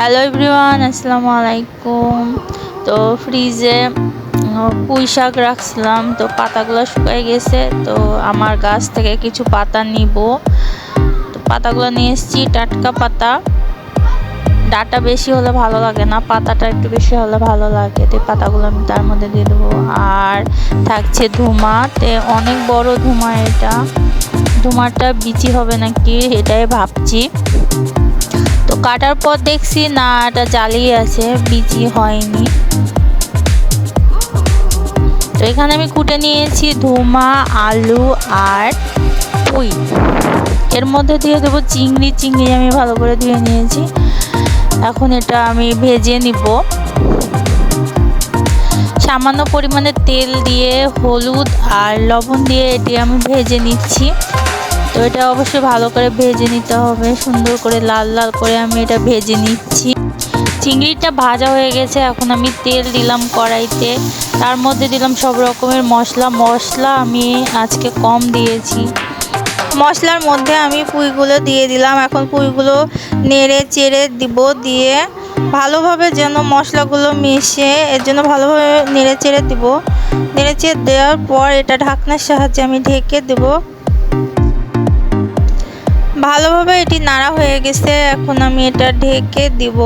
Hello everyone, আসসালামু আলাইকুম। তো ফ্রিজে পুঁই শাক রাখছিলাম, তো পাতাগুলো শুকিয়ে গেছে। তো আমার গাছ থেকে কিছু পাতা নিব। তো পাতাগুলো নিয়ে এসেছি, টাটকা পাতা। ডাটা বেশি হলে ভালো লাগে না, পাতাটা একটু বেশি হলে ভালো লাগে। তো পাতাগুলো আমি তার মধ্যে দিয়ে দেবো। আর থাকছে ধুমা, অনেক বড় ধুমা। এটা ধুমাটা বিচি হবে নাকি এটাই ভাবছি। তো কাটার পর দেখছি না, এটা জালিয়ে আছে, বিচি হয়নি। তো এখানে আমি কুটে নিয়েছি ধুমা, আলু আর পুঁই। এর মধ্যে দিয়ে দেবো চিংড়ি আমি ভালো করে ধুয়ে নিয়েছি। এখন এটা আমি ভেজে নিব। সামান্য পরিমাণে তেল দিয়ে, হলুদ আর লবণ দিয়ে এটি আমি ভেজে নিচ্ছি। তো এটা অবশ্যই ভালো করে ভেজে নিতে হবে, সুন্দর করে লাল লাল করে আমি এটা ভেজে নিচ্ছি। চিংড়িটা ভাজা হয়ে গেছে। এখন আমি তেল দিলাম কড়াইতে, তার মধ্যে দিলাম সব রকমের মশলা আমি আজকে কম দিয়েছি। মশলার মধ্যে আমি পুঁইগুলো দিয়ে দিলাম। এখন পুঁইগুলো নেড়ে চেড়ে দিব, দিয়ে ভালোভাবে যেন মশলাগুলো মিশে, এর জন্য ভালোভাবে নেড়ে চেড়ে দিব। নেড়ে চেড়ে দেওয়ার পর এটা ঢাকনার সাহায্যে আমি ঢেকে দেব। ভালোভাবে এটি নাড়া হয়ে গেছে, এখন আমি এটা ঢেকে দিব।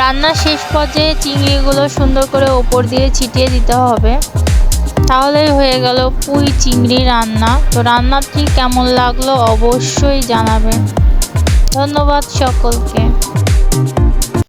রান্নার শেষ পর্যায়ে চিংড়িগুলো সুন্দর করে ওপর দিয়ে ছিটিয়ে দিতে হবে, তাহলেই হয়ে গেল পুঁই চিংড়ি রান্না। তো রান্নাটি কেমন লাগলো অবশ্যই জানাবেন। ধন্যবাদ সকলকে।